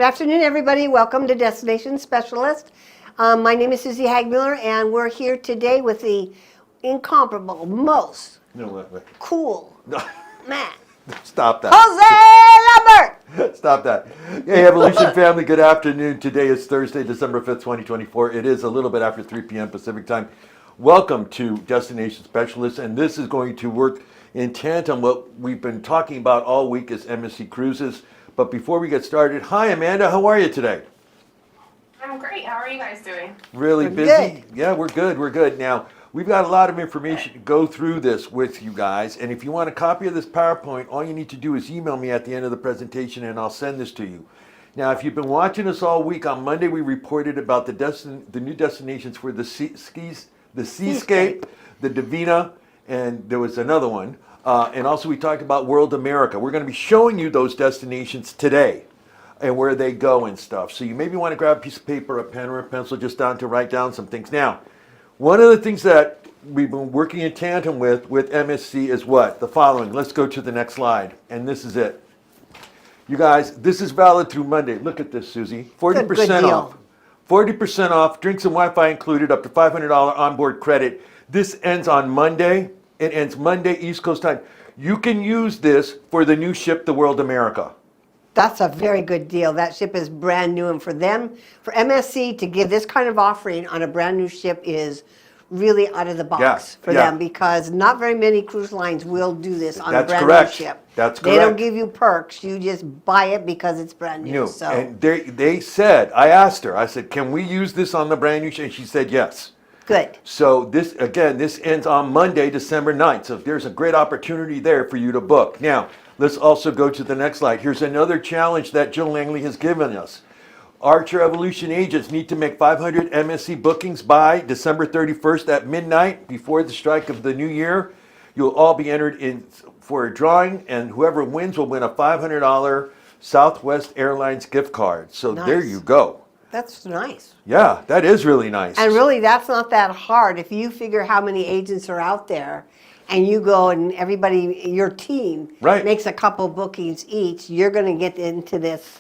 Good afternoon, everybody. Welcome to Destination Specialist. My name is Susie Hagmiller, and we're here today with the incomparable, most cool man, Stop that. Jose Lambert. Stop that. Hey, Evolution family, good afternoon. Today is Thursday, December 5th, 2024. It is a little bit after 3 p.m. Pacific time. Welcome to Destination Specialist, and this is going to work in tandem. What we've been talking about all week is MSC Cruises. But before we get started, hi Amanda, how are you today? I'm great. How are you guys doing? Really We're busy? good. Yeah, we're good. We're good. Now, we've got a lot of information to go through this with you guys. And if you want a copy of this PowerPoint, all you need to do is email me at the end of the presentation and I'll send this to you. Now, if you've been watching us all week, on Monday we reported about the new destinations for the Seascape, the Divina, and there was another one. And also we talked about World America. We're going to be showing you those destinations today and where they go and stuff. So you maybe want to grab a piece of paper, a pen, or a pencil just down to write down some things. Now, one of the things that we've been working in tandem with MSC is what? The following. Let's go to the next slide. And this is it. You guys, this is valid through Monday. Look at this, Susie. 40% off. 40% off, drinks and Wi-Fi included, up to $500 onboard credit. This ends on Monday. It ends Monday, East Coast time. You can use this for the new ship, the World America. That's a very good deal. That ship is brand new, and for them, for MSC to give this kind of offering on a brand new ship is really out of the box for them, because not very many cruise lines will do this on a brand new ship. That's correct. They don't give you perks. You just buy it because it's brand new. So. And they said, I asked her, I said, can we use this on the brand new ship? And she said yes. Good. So this ends on Monday, December 9th. So there's a great opportunity there for you to book. Now, let's also go to the next slide. Here's another challenge that Jill Langley has given us. Archer Evolution agents need to make 500 MSC bookings by December 31st at midnight before the strike of the new year. You'll all be entered in for a drawing, and whoever wins will win a $500 Southwest Airlines gift card. So Nice. There you go. That's nice. Yeah, that is really nice. And really, that's not that hard. If you figure how many agents are out there and you go and everybody, your team, makes a couple bookings each, you're going to get into this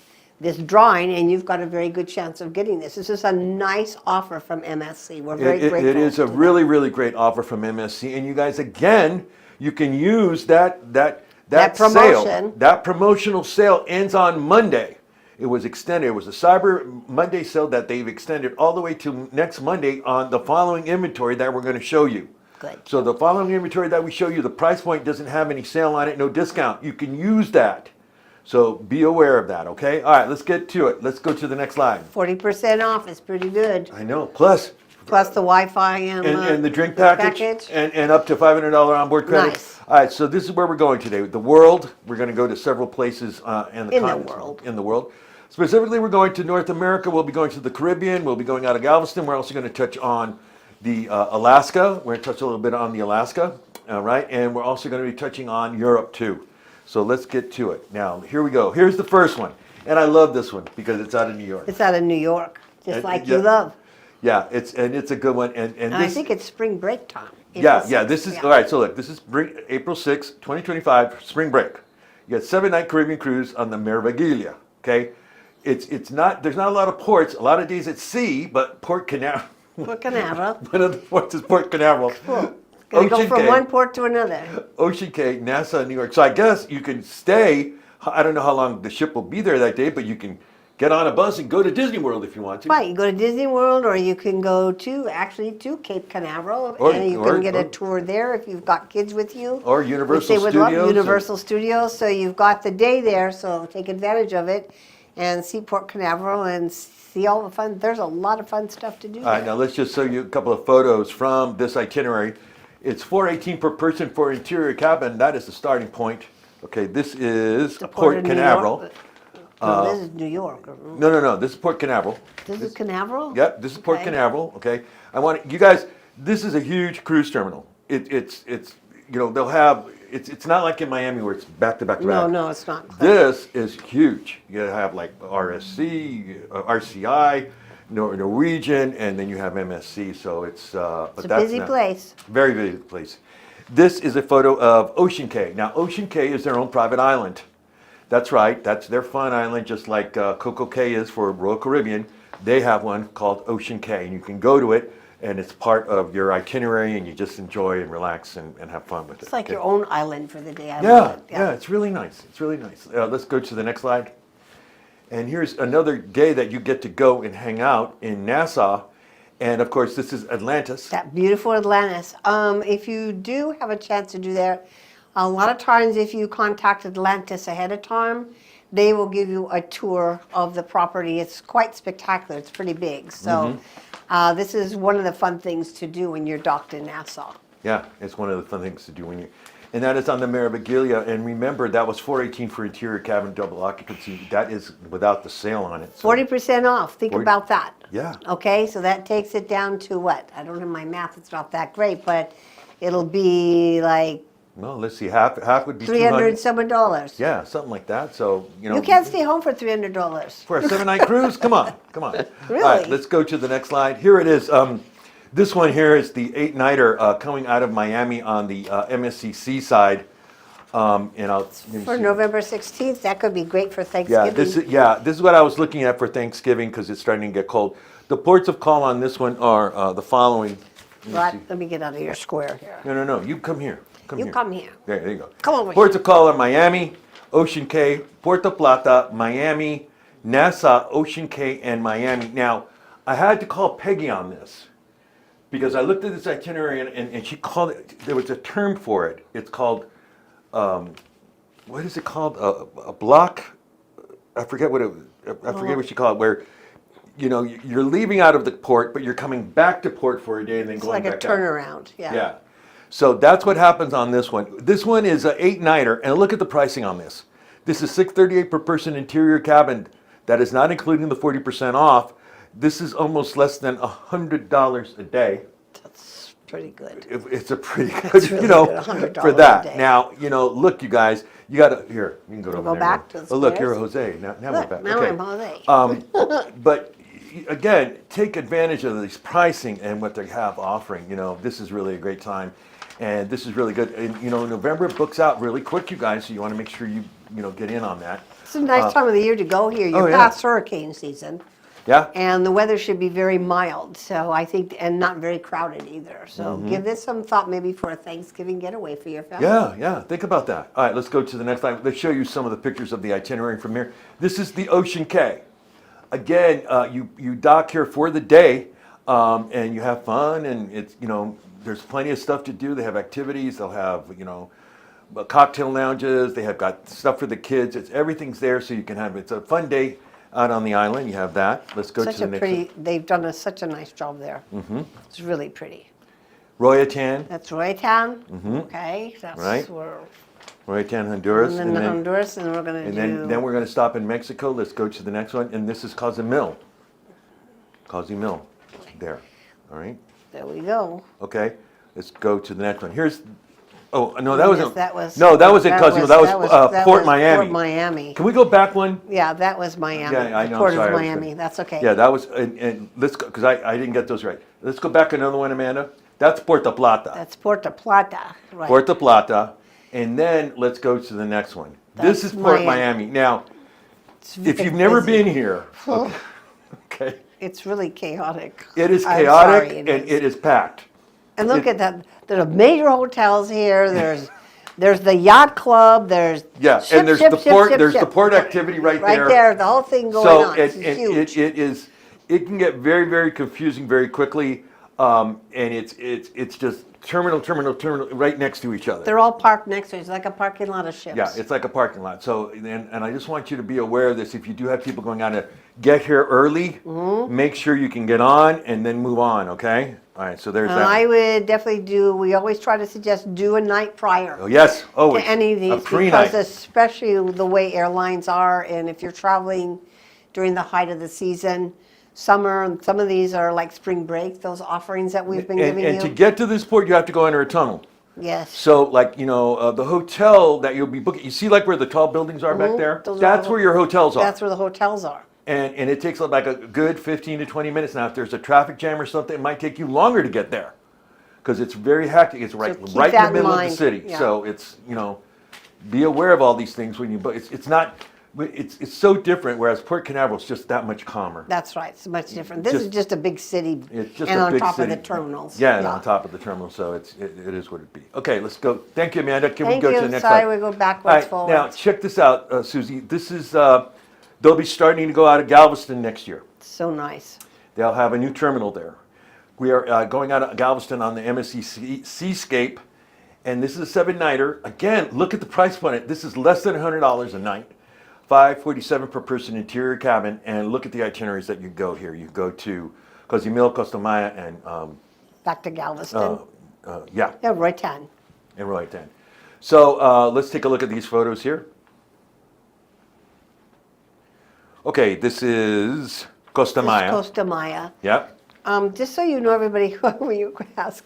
drawing, and you've got a very good chance of getting this. This is a nice offer from MSC. We're very grateful. It is a really, really great offer from MSC. And you guys, again, you can use that promotion. Sale. That promotional sale ends on Monday. It was extended. It was a Cyber Monday sale that they've extended all the way to next Monday on the following inventory that we're going to show you. Good. So the following inventory that we show you, the price point doesn't have any sale on it, no discount. You can use that. So be aware of that, okay? All right, let's get to it. Let's go to the next slide. 40% off is pretty good. I know. Plus the Wi-Fi and the drink package. And up to $500 onboard credit. Nice. All right, so this is where we're going today. The world, we're going to go to several places in the world. Specifically, we're going to North America. We'll be going to the Caribbean. We'll be going out of Galveston. We're also going to touch on the Alaska. We're going to touch a little bit on the Alaska, all right? And we're also going to be touching on Europe, too. So let's get to it. Now, here we go. Here's the first one. And I love this one because it's out of New York. It's out of New York, like you love. Yeah, it's a good one. And this, I think it's spring break time. This is, all right, so look, this is April 6, 2025, spring break. You got 7-night Caribbean cruise on the Meraviglia, okay? It's not, there's not a lot of ports, a lot of days at sea, but Port Canaveral. Port Canaveral. One of the ports is Port Canaveral. Cool. Gonna go from one port to another. Ocean Cay, Nassau, New York. So I guess you can stay, I don't know how long the ship will be there that day, but you can get on a bus and go to Disney World if you want to. Right, you go to Disney World, or you can go to Cape Canaveral, and you can get a tour there if you've got kids with you. Or Universal Studios. Love Universal Studios, so you've got the day there, so take advantage of it and see Port Canaveral and see all the fun. There's a lot of fun stuff to do there. All right, now let's just show you a couple of photos from this itinerary. It's $418 per person for interior cabin. That is the starting point. Okay, this is Port Canaveral. No, this is New York. No. This is Port Canaveral. This is Canaveral? Yep, this is Port Canaveral. Okay, I want you guys. This is a huge cruise terminal. It's they'll have. It's not like in Miami where it's back to back to back. No, it's not. This is huge. You have like RSC, RCI, Norwegian, and then you have MSC. So it's a busy place. Very busy place. This is a photo of Ocean Cay. Now, Ocean Cay is their own private island. That's right. That's their fun island, just like Coco Cay is for Royal Caribbean. They have one called Ocean Cay, and you can go to it, and it's part of your itinerary, and you just enjoy and relax and have fun with it. It's like your own island for the day. I Yeah, love it. yeah, it's really nice. It's really nice. Let's go to the next slide. And here's another day that you get to go and hang out in Nassau. And of course, this is Atlantis. That beautiful Atlantis. If you do have a chance to do that, a lot of times if you contact Atlantis ahead of time, they will give you a tour of the property. It's quite spectacular. It's pretty big. So this is one of the fun things to do when you're docked in Nassau. Yeah, it's one of the fun things to do when you, and that is on the Meraviglia. And remember, that was $418 for interior cabin double occupancy. That is without the sale on it. So 40% off. Think 40 about that. Yeah. Okay, so that takes it down to what? I don't have my math. It's not that great, but it'll be like Well, let's see. Half would be 300 something dollars. Yeah, something like that. So You can't stay home for $300. for a 7-night cruise. Come on, come on. Really? All right, let's go to the next slide. Here it is. This one here is the 8-nighter coming out of Miami on the MSC Seaside. And I'll let me For see. November 16th, that could be great for Thanksgiving. This is what I was looking at for Thanksgiving because it's starting to get cold. The ports of call on this one are the following. Right, let me get out of your square here. No. You come here. You come here. There you go. Come over Ports here. of call are Miami, Ocean Cay, Puerto Plata, Miami, Nassau, Ocean Cay, and Miami. Now, I had to call Peggy on this because I looked at this itinerary and she called it, there was a term for it. It's called, what is it called? A block? I forget what what she called it, where you're leaving out of the port, but you're coming back to port for a day and then It's going like a back out. turnaround, yeah. Yeah. So that's what happens on this one. This one is an 8-nighter, and look at the pricing on this. This is $638 per person interior cabin. That is not including the 40% off. This is almost less than $100 a day. That's pretty good. It's a pretty good, That's really good, $100 for a that. day. Now, look, you guys, you gotta, here, you can go over go there. back to the Oh, look, squares? you're Jose. Now we're Look, back. now Okay. I'm Jose. But again, take advantage of this pricing and what they have offering. This is really a great time. And this is really good. And November books out really quick, you guys, so you want to make sure you get in on that. It's a nice time of the year to go here. You're yeah. past hurricane season. Yeah? And the weather should be very mild, so I think, and not very crowded either. So give this some thought maybe for a Thanksgiving getaway for your family. Yeah, think about that. All right, let's go to the next slide. Let's show you some of the pictures of the itinerary from here. This is the Ocean Cay. Again, you dock here for the day, and you have fun, and it's, there's plenty of stuff to do. They have activities. They'll have, cocktail lounges. They have got stuff for the kids. Everything's there, so you can have. It's a fun day out on the island. You have that. Let's go to the next one. They've done such a nice job there. It's really pretty. Royatan, That's Royatown. Okay, that's Right. where. Royatan, Honduras, And then Honduras, and we're gonna and do. then we're going to stop in Mexico. Let's go to the next one, and this is Cozumel. Cozumel, there. All right. There we go. Okay, let's go to the next one. Oh, no, that wasn't. That was. No, that wasn't Cozumel. That was Port Miami. Port Miami. Can we go back one? Yeah, that was Miami. Yeah, I know. Port I'm sorry, of I was Miami. gonna- That's okay. Yeah, that was, and let's go, because I didn't get those right. Let's go back another one, Amanda. That's Puerto Plata. That's Puerto Plata. Right. Puerto Plata. And then let's go to the next one. This That's is Port Miami. Miami. Now, It's if very you've never busy. been here, okay, It's really chaotic. it is I'm chaotic sorry, and is. it is packed. And look at that. There are major hotels here. There's the yacht club. There's Yeah, ship, and there's ship, the ship, port. ship, there's the ship. port activity right there. Right there, the whole thing going So on. It's huge. it can get very, very confusing very quickly, and it's just terminal right next to each other. They're all parked next to it. It's like a parking lot of ships. Yeah, it's like a parking lot. So, and I just want you to be aware of this. If you do have people going on to get here early, make sure you can get on and then move on, okay? All right, so there's And that. I would definitely we always try to suggest do a night prior. Oh, yes, always. To any of A these, pre-night. because especially the way airlines are, and if you're traveling during the height of the season, summer, and some of these are like spring break, those offerings that we've been giving And you. to get to this port, you have to go under a tunnel. Yes. So, like, the hotel that you'll be booking, you see like where the tall buildings are back there? Those are That's all- where your hotels are. That's where the hotels are. And it takes like a good 15 to 20 minutes. Now, if there's a traffic jam or something, it might take you longer to get there. Because it's very hectic. It's right keep in that the in middle of the mind. city. Yeah. So it's, be aware of all these things when you book. It's so different, whereas Port Canaveral is just that much calmer. That's right. It's much different. This is just a big city, It's just and a on big top city. of the terminals. Yeah, and on top of the terminal, so it is what it be. Okay, let's go. Thank you, Amanda. Can we Thank go you. to the next Sorry, slide? we go backwards, All right, forwards. now check this out, Susie. This is they'll be starting to go out of Galveston next year. So nice. They'll have a new terminal there. We are going out of Galveston on the MSC Seascape, and this is a 7-nighter. Again, look at the price point. This is less than $100 a night. $547 per person interior cabin, and look at the itineraries that you go here. You go to Cozumel, Costa Maya, and Back to Galveston. yeah, Roatan. and Roatan. So let's take a look at these photos here. Okay, this is Costa Maya. This is Costa Maya. Yep. Just so you know, everybody, whoever you ask,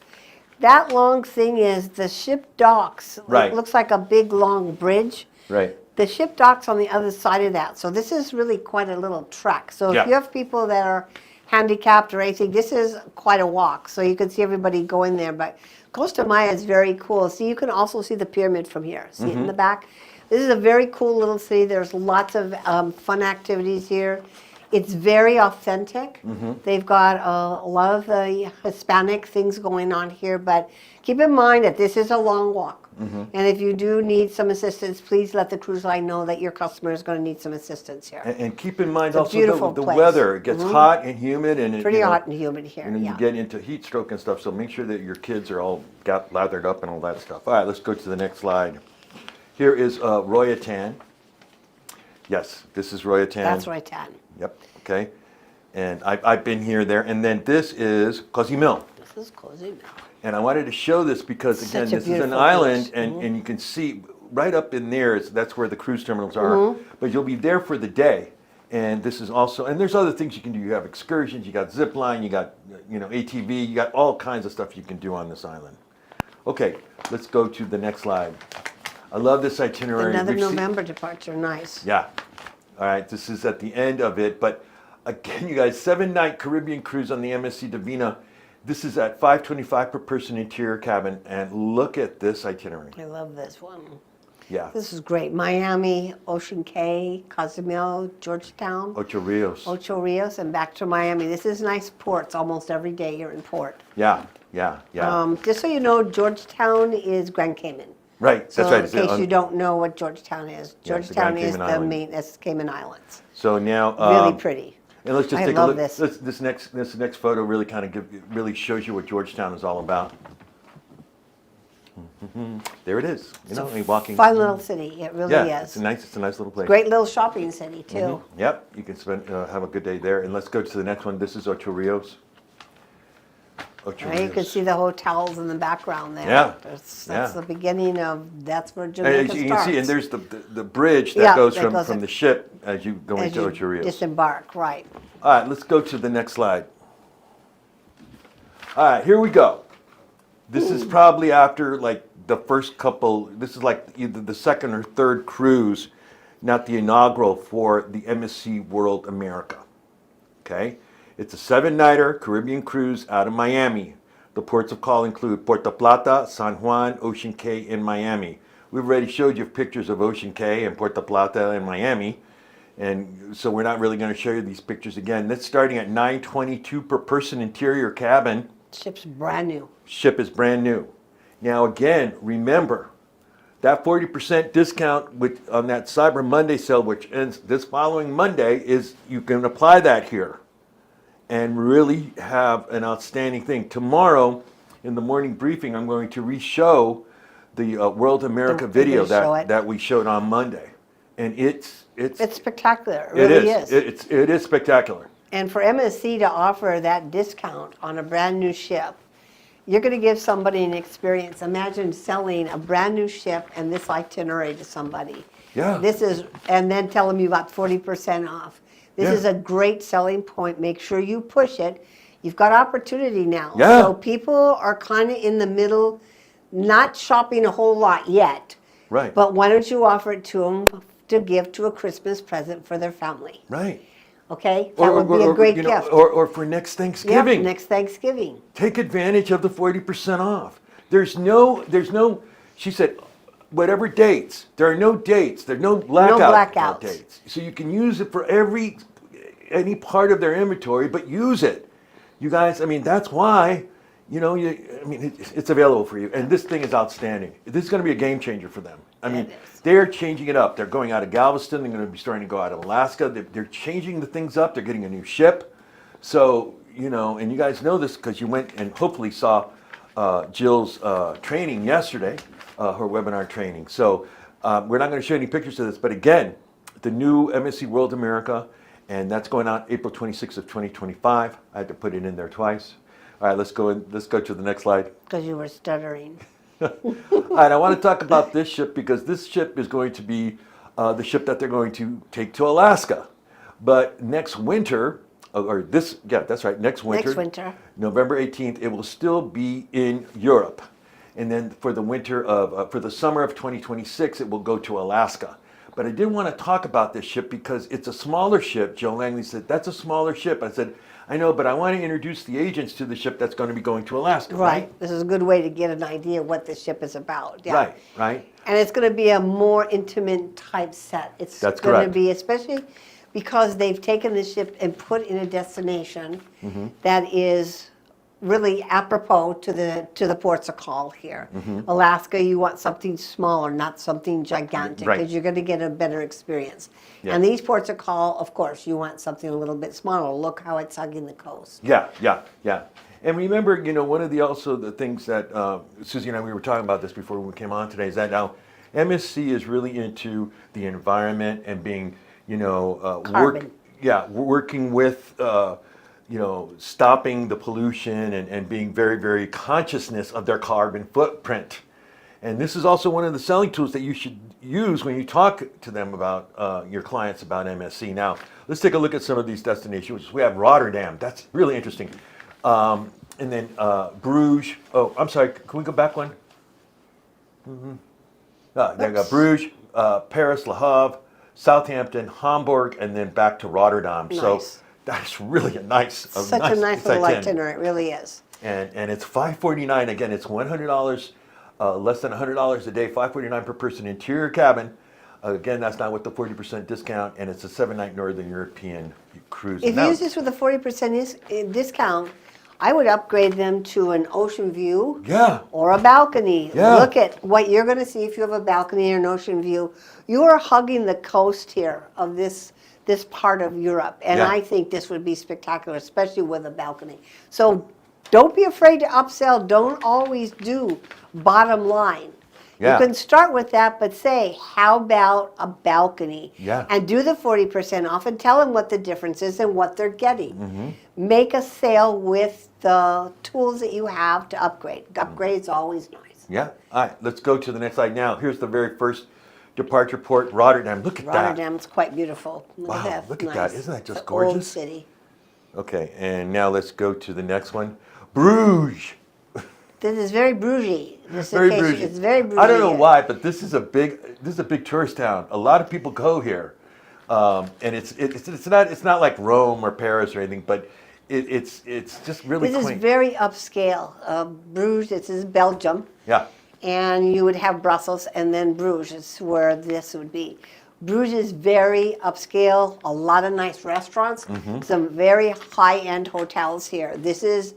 that long thing is the ship docks. Right. It looks like a big long bridge. Right. The ship docks on the other side of that. So this is really quite a little trek. So Yeah. if you have people that are handicapped or anything, this is quite a walk. So you can see everybody going there. But Costa Maya is very cool. See, you can also see the pyramid from here. See it in the back? This is a very cool little city. There's lots of fun activities here. It's very authentic. They've got a lot of the Hispanic things going on here, but keep in mind that this is a long walk. And if you do need some assistance, please let the cruise line know that your customer is going to need some assistance here. And keep in mind a also beautiful the place. weather. It gets hot and humid, and Pretty hot and humid here, And then yeah. you get into heat stroke and stuff. So make sure that your kids are all got lathered up and all that stuff. All right, let's go to the next slide. Here is Roatan. Yes, this is Roatan. That's Roatan. Yep. Okay. And I've been here, there, and then this is Cozumel. This is Cozumel. And I wanted to show this because, again, Such a this is an beautiful island, beach. and you can see right up in there, that's where the cruise terminals are. But you'll be there for the day. And this is also, and there's other things you can do. You have excursions, you got zip line, you got, ATV, you got all kinds of stuff you can do on this island. Okay, let's go to the next slide. I love this itinerary. Another We've seen- November departure, nice. Yeah. All right, this is at the end of it. But again, you guys, 7-night Caribbean cruise on the MSC Divina. This is at $525 per person interior cabin. And look at this itinerary. I love this one. Yeah. This is great. Miami, Ocean Cay, Cozumel, Georgetown, Ocho Rios. Ocho Rios, and back to Miami. This is nice ports. Almost every day you're in port. Yeah, yeah, yeah. Just so you know, Georgetown is Grand Cayman. Right, So that's right. in case you don't know what Georgetown is, Yeah, it's the Georgetown Grand is Cayman the Island. main, that's Cayman Islands. So now, Really pretty. and let's just I take a love look. this. This next photo really kind of really shows you what Georgetown is all about. There it is. Walking. Fun little city. It really Yeah, is. it's a nice little place. Great little shopping city too. Yep, you can have a good day there. And let's go to the next one. This is Ocho Rios. Ocho Right, you can Rios. see the hotels in the background there. Yeah, That's yeah. the beginning of, that's where And Jamaica as you starts. can see, and there's the bridge that Yeah, goes that from, goes from up- the ship as you go as into you Ocho Rios. disembark, right. All right, let's go to the next slide. All right, here we go. This is probably after like the first couple, this is like either the second or third cruise, not the inaugural for the MSC World America. Okay? It's a 7-nighter Caribbean cruise out of Miami. The ports of call include Puerto Plata, San Juan, Ocean Cay, and Miami. We've already showed you pictures of Ocean Cay and Puerto Plata and Miami. And so we're not really going to show you these pictures again. That's starting at $922 per person interior cabin. Ship's brand new. Ship is brand new. Now again, remember, that 40% discount on that Cyber Monday sale, which ends this following Monday, is you can apply that here and really have an outstanding thing. Tomorrow, in the morning briefing, I'm going to re-show the World America They're video gonna show it. that we showed on Monday. And it's spectacular, it really is. It is spectacular. And for MSC to offer that discount on a brand new ship, you're going to give somebody an experience. Imagine selling a brand new ship and this itinerary to somebody. Yeah. And then tell them you got 40% off. This Yeah. is a great selling point. Make sure you push it. You've got opportunity now. Yeah. So people are kind of in the middle, not shopping a whole lot yet. Right. But why don't you offer it to them to give to a Christmas present for their family? Right. Okay? That would be a great gift. Or for next Thanksgiving. Yep, next Thanksgiving. Take advantage of the 40% off. There's no, she said, whatever dates. There are no dates. There are no blackout blackouts. dates. So you can use it for any part of their inventory, but use it. You guys, I mean, that's why, it's available for you. And this thing is outstanding. This is going to be a game changer for them. I mean, they're changing it up. They're going out of Galveston. They're going to be starting to go out of Alaska. They're changing the things up. They're getting a new ship. So, and you guys know this because you went and hopefully saw Jill's training yesterday, her webinar training. So we're not going to show any pictures of this, but again, the new MSC World America, and that's going out April 26th of 2025. I had to put it in there twice. All right, let's go to the next slide. Because you were stuttering. All right, I want to talk about this ship because this ship is going to be the ship that they're going to take to Alaska. But next winter, next winter, November 18th, it will still be in Europe. And then for the summer of 2026, it will go to Alaska. But I did want to talk about this ship because it's a smaller ship. Joe Langley said, that's a smaller ship. I said, I know, but I want to introduce the agents to the ship that's going to be going to Alaska. Right. This is a good way to get an idea what the ship is about. Yeah. Right. And it's going to be a more intimate type set. That's going correct. to be, especially because they've taken the ship and put in a destination that is really apropos to the ports of call here. Alaska, you want something smaller, not something gigantic, because you're going to get a better experience. Yeah. And these ports of call, of course, you want something a little bit smaller. Look how it's hugging the coast. Yeah. And remember, one of the things that Susie and I, we were talking about this before we came on today, is that now MSC is really into the environment and being, working with stopping the pollution and being very, very consciousness of their carbon footprint. And this is also one of the selling tools that you should use when you talk to them about your clients about MSC. Now, let's take a look at some of these destinations. We have Rotterdam. That's really interesting. And then Bruges. Oh, I'm sorry. Can we go back one? There you go. Bruges, Paris, Le Havre, Southampton, Hamburg, and then back to Rotterdam. Nice. So that's really a nice little itinerary. It really is. And it's $549. Again, it's $100, less than $100 a day, $549 per person, interior cabin. Again, that's not with the 40% discount, and it's a 7-night Northern European cruise. If you use this with a 40% discount, I would upgrade them to an ocean view or a balcony. Yeah. Look at what you're going to see if you have a balcony or an ocean view. You are hugging the coast here of this part of Europe, and I think this would be spectacular, especially with a balcony. So don't be afraid to upsell. Don't always do bottom line. Yeah. You can start with that, but say, how about a balcony? Yeah. And do the 40% off and tell them what the difference is and what they're getting. Make a sale with the tools that you have to upgrade. Upgrade is always nice. Yeah. All right, let's go to the next slide now. Here's the very first departure port, Rotterdam. Look at that. Rotterdam's quite beautiful. Look at that. Look at Nice. that. Isn't that just It's an gorgeous? Old city. Okay, and now let's go to the next one. Bruges. This is very Bruges. Very Bruges. It's very Bruges. I don't know why, but this is a big tourist town. A lot of people go here, and it's not like Rome or Paris or anything, but it's just really This quaint. is very upscale. Bruges, this is Belgium. Yeah. And you would have Brussels and then Bruges is where this would be. Bruges is very upscale, a lot of nice restaurants, some very high-end hotels here. This is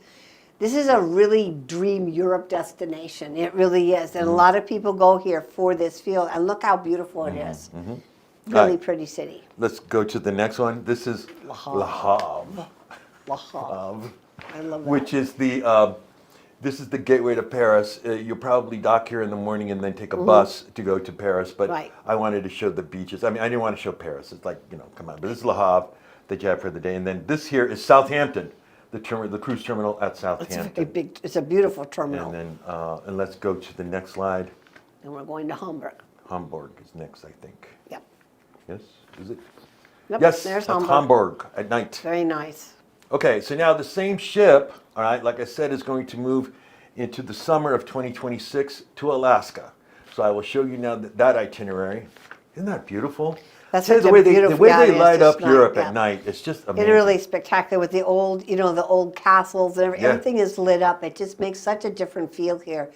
a really dream Europe destination. It really is. And a lot of people go here for this feel. And look how beautiful it is. Really pretty city. Let's go to the next one. This is Le Havre. Le Havre. I love that. Which is this is the gateway to Paris. You'll probably dock here in the morning and then take a bus to go to Paris. But I wanted to show the beaches. I mean, I didn't want to show Paris. It's like, come on. But this is Le Havre that you have for the day. And then this here is Southampton, the cruise terminal at Southampton. It's a beautiful terminal. And then and let's go to the next slide. And we're going to Hamburg. Hamburg is next, I think. Yep. Yes, is it? Yep, Yes, there's that's Hamburg. Hamburg at night. Very nice. Okay, so now the same ship, all right, like I said, is going to move into the summer of 2026 to Alaska. So I will show you now that itinerary. Isn't that beautiful? That's Tell you such the a way beautiful. the way yeah, they light it's up just Europe yeah. at night, it's just amazing. It's really spectacular with the old, the old castles and Yeah. everything is lit up. It just makes such a different feel here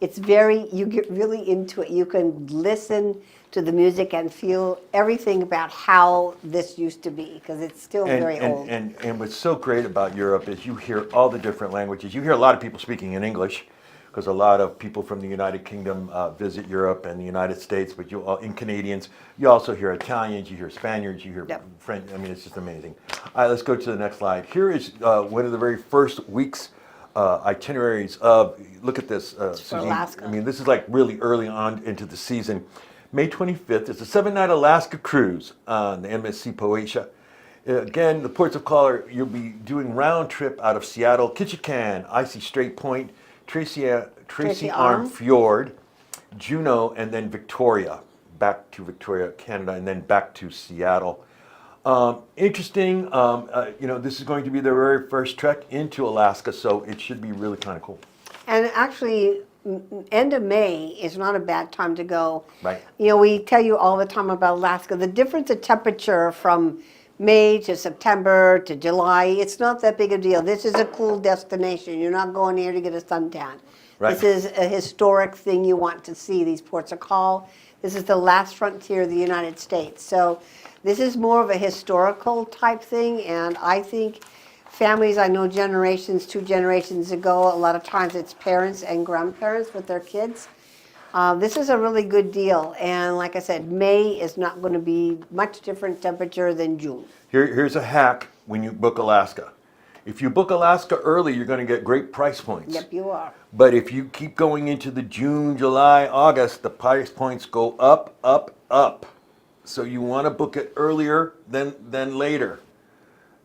It's very, you get really into it. You can listen to the music and feel everything about how this used to be, because it's still very old. And what's so great about Europe is you hear all the different languages. You hear a lot of people speaking in English, because a lot of people from the United Kingdom visit Europe and the United States, but in Canadians, you also hear Italians, you hear Spaniards, you hear French. I mean, it's just amazing. All right, let's go to the next slide. Here is one of the very first week's itineraries of, look at this, Susie. Alaska. I mean, this is like really early on into the season. May 25th, it's a 7-night Alaska cruise on the MSC Poatia. Again, the ports of call are, you'll be doing round trip out of Seattle, Ketchikan, Icy Strait Point, Tracy Arm Fjord, Juneau, and then Victoria, back to Victoria, Canada, and then back to Seattle. Interesting, this is going to be the very first trek into Alaska, so it should be really kind of cool. And actually, end of May is not a bad time to go. Right. You know, we tell you all the time about Alaska. The difference in temperature from May to September to July, it's not that big a deal. This is a cool destination. You're not going here to get a suntan. Right. This is a historic thing you want to see, these ports of call. This is the last frontier of the United States. So this is more of a historical type thing, and I think families, I know generations, 2 generations ago, a lot of times it's parents and grandparents with their kids. This is a really good deal, and like I said, May is not going to be much different temperature than June. Here's a hack when you book Alaska. If you book Alaska early, you're going to get great price points. Yep, you are. But if you keep going into the June, July, August, the price points go up, up, up. So you want to book it earlier than later.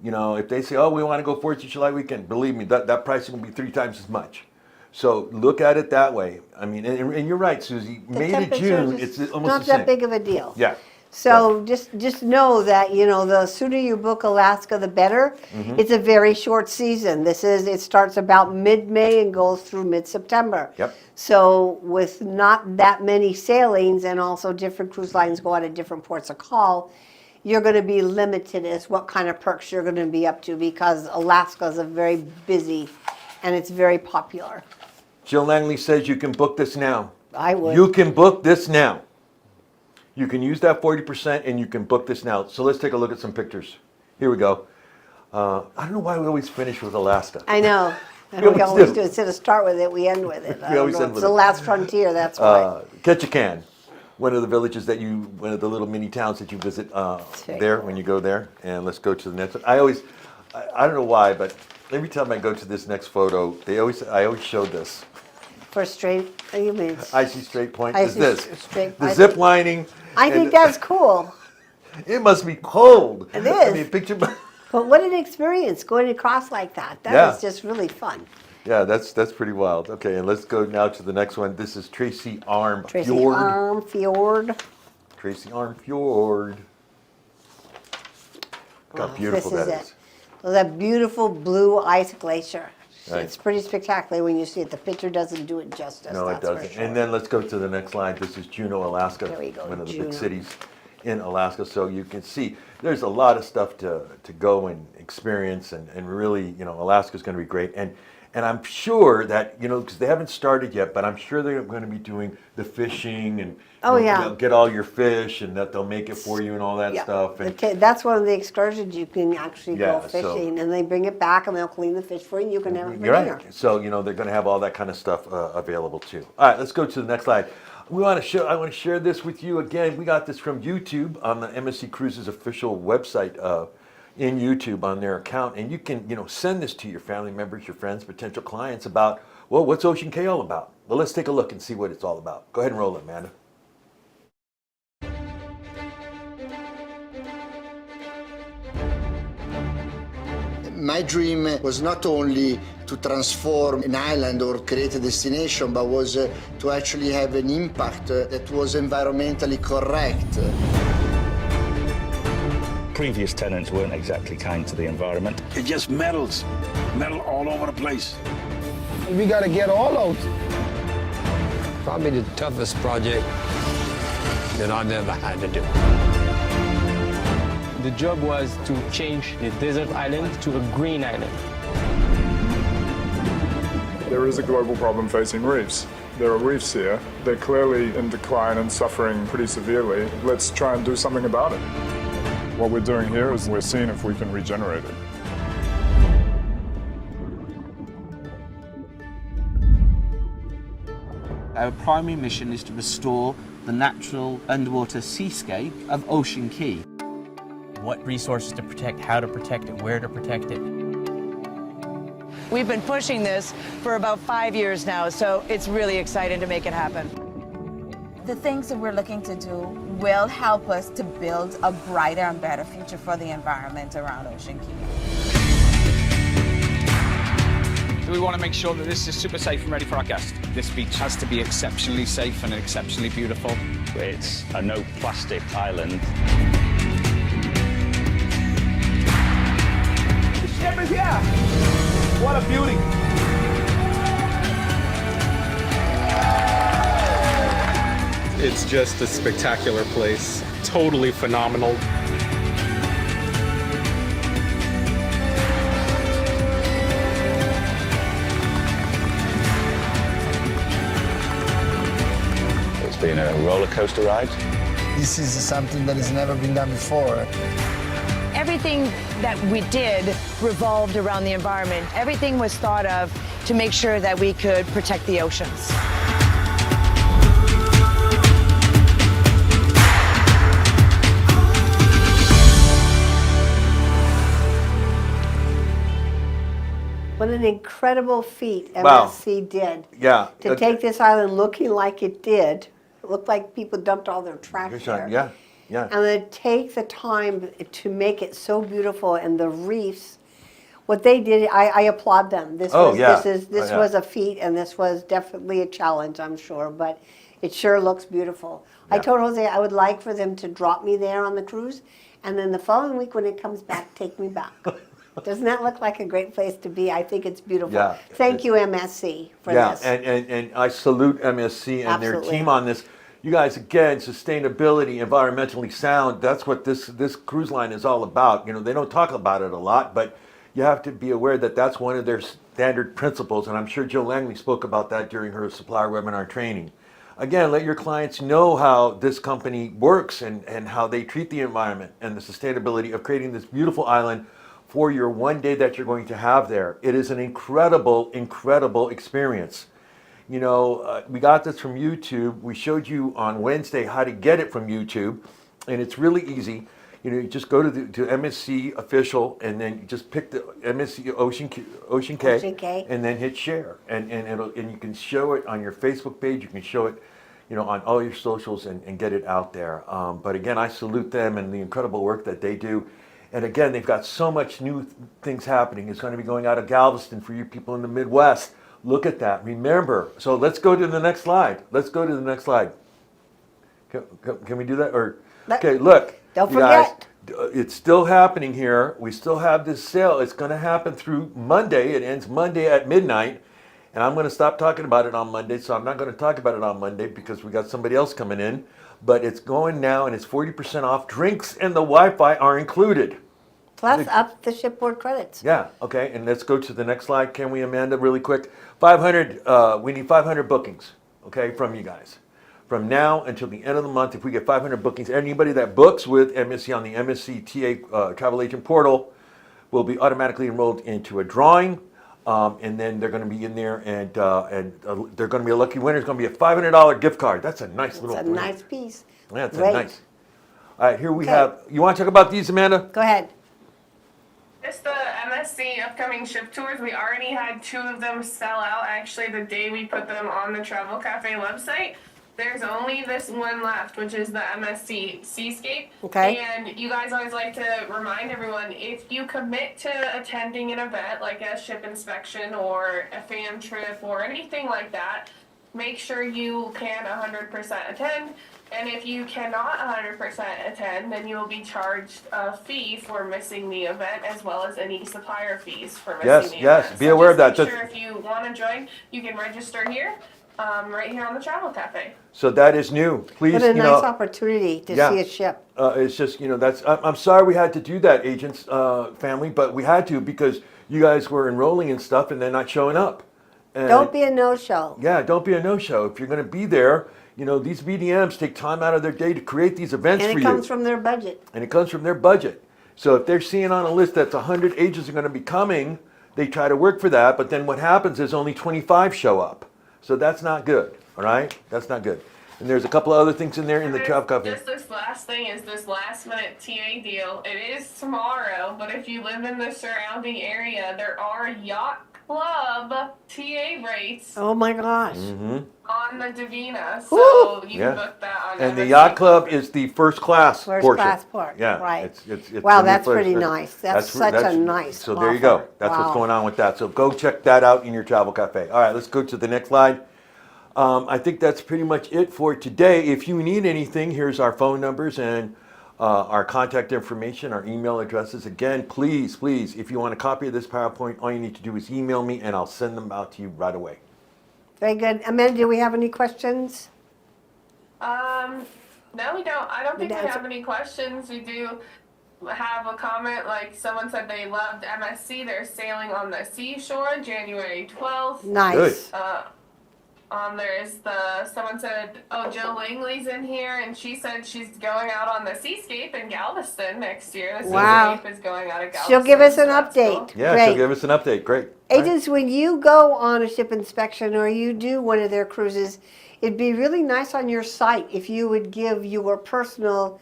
You know, if they say, oh, we want to go 4th of July weekend, believe me, that price will be 3 times as much. So look at it that way. I mean, and you're right, Susie. May to June, it's almost not the same. that big of a deal. Yeah. So just know that, you know, the sooner you book Alaska, the better. Mm-hmm. It's a very short season. It starts about mid-May and goes through mid-September. Yep. So with not that many sailings, and also different cruise lines go out at different ports of call, you're going to be limited as what kind of perks you're going to be up to, because Alaska is a very busy and it's very popular. Jill Langley says you can book this now. I would. You can book this now. You can use that 40% and you can book this now. So let's take a look at some pictures. Here we go. I don't know why we always finish with Alaska. I know. And We we always always do. do. Instead of start with it, we end with it. I We always don't know. end It's with the it. last frontier, that's why. Ketchikan, one of the villages one of the little mini towns that you visit very there cool. when you go there. And let's go to the next one. I don't know why, but every time I go to this next photo, I always show this. For straight, you mean? Icy Strait Point is Icy this. Strait- The zip lining. I think that's cool. It must be cold. It I is. mean, picture. But what an experience going across like that. That is just really fun. Yeah, that's pretty wild. Okay, and let's go now to the next one. This is Tracy Arm Tracy Fjord. Arm Fjord. Tracy Arm Fjord. Look how beautiful This is that it. is. So that beautiful blue ice glacier. Right. It's pretty spectacular when you see it. The picture doesn't do it justice. No, it that's for doesn't. sure. And then let's go to the next slide. This is Juneau, Alaska. There we go, One of the Juneau. big cities in Alaska. So you can see there's a lot of stuff to go and experience, and really, you know, Alaska's going to be great. And I'm sure that, you know, because they haven't started yet, but I'm sure they're going to be doing the fishing and they'll get all your fish, and that they'll make it for you and all that Yeah. stuff. And That's one of the excursions. You can actually go Yeah, so- fishing, and they bring it back and they'll clean the fish for you. You can have it for You're dinner. right. So, you know, they're going to have all that kind of stuff available too. All right, let's go to the next slide. I want to share this with you again. We got this from YouTube on the MSC Cruises official website in YouTube on their account, and you can, you know, send this to your family members, your friends, potential clients about, well, what's Ocean K all about? Well, let's take a look and see what it's all about. Go ahead and roll it, Amanda. My dream was not only to transform an island or create a destination, but was to actually have an impact that was environmentally correct. Previous tenants weren't exactly kind to the environment. It just metal all over the place. We got to get all out. Probably the toughest project that I've ever had to do. The job was to change the desert island to a green island. There is a global problem facing reefs. There are reefs here. They're clearly in decline and suffering pretty severely. Let's try and do something about it. What we're doing here is we're seeing if we can regenerate it. Our primary mission is to restore the natural underwater seascape of Ocean Key. What resources to protect, how to protect it, where to protect it. We've been pushing this for about 5 years now, so it's really exciting to make it happen. The things that we're looking to do will help us to build a brighter and better future for the environment around Ocean Key. We want to make sure that this is super safe and ready for our guests. This beach has to be exceptionally safe and exceptionally beautiful. It's a no plastic island. The ship is here! What a beauty! It's just a spectacular place, totally phenomenal. It's been a roller coaster ride. This is something that has never been done before. Everything that we did revolved around the environment. Everything was thought of to make sure that we could protect the oceans. What an incredible feat Wow. MSC did. Yeah. To take this island looking like it did. It looked like people dumped all their trash there. Yeah, yeah. And then take the time to make it so beautiful, and the reefs, what they did, I applaud them. This was a feat, and this was definitely a challenge, I'm sure, but it sure looks beautiful. I told Jose I would like for them to drop me there on the cruise, and then the following week when it comes back, take me back. Doesn't that look like a great place to be? I think it's beautiful. Yeah. Thank you, MSC, for this. Yeah, and I salute MSC and their Absolutely. team on this. You guys, again, sustainability, environmentally sound, that's what this cruise line is all about. You know, they don't talk about it a lot, but you have to be aware that that's one of their standard principles, and I'm sure Jill Langley spoke about that during her supplier webinar training. Again, let your clients know how this company works and how they treat the environment and the sustainability of creating this beautiful island for your one day that you're going to have there. It is an incredible, incredible experience. You know, we got this from YouTube. We showed you on Wednesday how to get it from YouTube, and it's really easy. You know, you just go to MSC official, and then you just pick the MSC Ocean K, and then hit share, and you can show it on your Facebook page. You can show it, you know, on all your socials and get it out there. But again, I salute them and the incredible work that they do. And again, they've got so much new things happening. It's going to be going out of Galveston for you people in the Midwest. Look at that. Remember. So let's go to the next slide. Let's go to the next slide. Can we do that? Okay, look. Don't forget. Guys, it's still happening here. We still have this sale. It's going to happen through Monday. It ends Monday at midnight. And I'm going to stop talking about it on Monday. So I'm not going to talk about it on Monday because we got somebody else coming in. But it's going now, and it's 40% off. Drinks and the Wi-Fi are included. Plus up the shipboard credits. Yeah, okay, and let's go to the next slide. Can we, Amanda, really quick? 500, we need 500 bookings, okay, from you guys. From now until the end of the month, if we get 500 bookings, anybody that books with MSC on the MSC TA travel agent portal will be automatically enrolled into a drawing. And then they're going to be in there, and they're going to be a lucky winner. It's going to be a $500 gift card. That's a nice little. It's a nice piece. Yeah, it's Great. nice. All right, here we have. You want to talk about these, Amanda? Go ahead. Just the MSC upcoming ship tours, we already had 2 of them sell out actually the day we put them on the Travel Cafe website. There's only this one left, which is the MSC Seascape. Okay. And you guys always like to remind everyone, if you commit to attending an event like a ship inspection or a fan trip or anything like that, make sure you can 100% attend. And if you cannot 100% attend, then you will be charged a fee for missing the event, as well as any supplier fees for missing the event. Yes, be aware of that. Make sure if you want to join, you can register here, right here on the Travel Cafe. So that is new. Please, What a nice opportunity to see a ship. It's just, you know, that's. I'm sorry we had to do that, agents, family, but we had to because you guys were enrolling and stuff, and they're not showing up. Don't be a no-show. Yeah, don't be a no-show. If you're going to be there, you know, these BDMs take time out of their day to create these events for you. And it comes from their budget. And it comes from their budget. So if they're seeing on a list that's 100 agents are going to be coming, they try to work for that, but then what happens is only 25 show up. So that's not good, all right? That's not good. And there's a couple of other things in there in the travel cafe. Just this last thing is this last minute TA deal. It is tomorrow, but if you live in the surrounding area, there are yacht club TA rates. Oh my gosh. On the Divina, so you can book that on And the MSC. yacht club is the first class portion. First class part, Yeah, right. It's Wow, in the that's first- pretty nice. That's such a nice So there you go. offer. That's what's Wow. going on with that. So go check that out in your travel cafe. All right, let's go to the next slide. I think that's pretty much it for today. If you need anything, here's our phone numbers and our contact information, our email addresses. Again, please, if you want a copy of this PowerPoint, all you need to do is email me and I'll send them out to you right away. Very good. Amanda, do we have any questions? No, we don't. I don't think we don't. have any questions. We do have a comment, like someone said they loved MSC. They're sailing on the seashore, January 12th. Nice. There's someone said, oh, Jill Langley's in here, and she said she's going out on the Seascape in Galveston next year. The Wow. Seascape is going out of Galveston. She'll give us an so that's update. cool. Yeah, Great. she'll give us an update. Great. All right. Agents, when you go on a ship inspection or you do one of their cruises, it'd be really nice on your site if you would give your personal,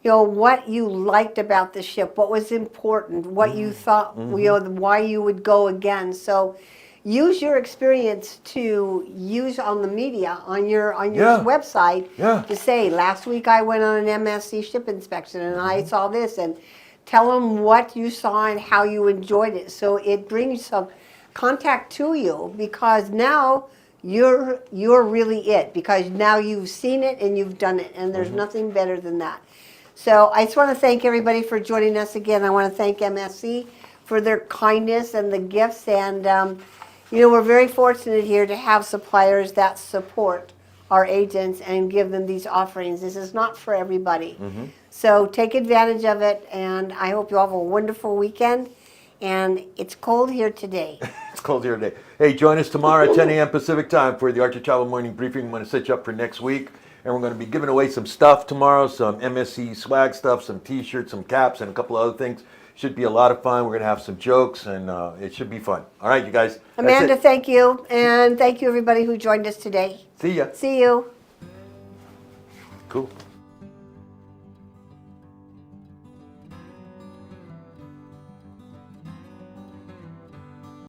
you know, what you liked about the ship, what was important, what you thought, you know, why you would go again. So use your experience to use on the media, on your Yeah. website, Yeah. to say, last week I went on an MSC ship inspection and I saw this, and tell them what you saw and how you enjoyed it. So it brings some contact to you, because now you're really it, because now you've seen it and you've done it, and there's nothing better than that. So I just want to thank everybody for joining us again. I want to thank MSC for their kindness and the gifts, and you know, we're very fortunate here to have suppliers that support our agents and give them these offerings. This is not for everybody. So take advantage of it, and I hope you all have a wonderful weekend. And it's cold here today. It's cold here today. Hey, join us tomorrow at 10 a.m. Pacific time for the Archer Travel Morning Briefing. I'm going to set you up for next week. And we're going to be giving away some stuff tomorrow, some MSC swag stuff, some t-shirts, some caps, and a couple other things. Should be a lot of fun. We're going to have some jokes, and it should be fun. All right, you guys. that's Amanda, it. thank you. And thank you, everybody who joined us today. See ya. See you. Cool.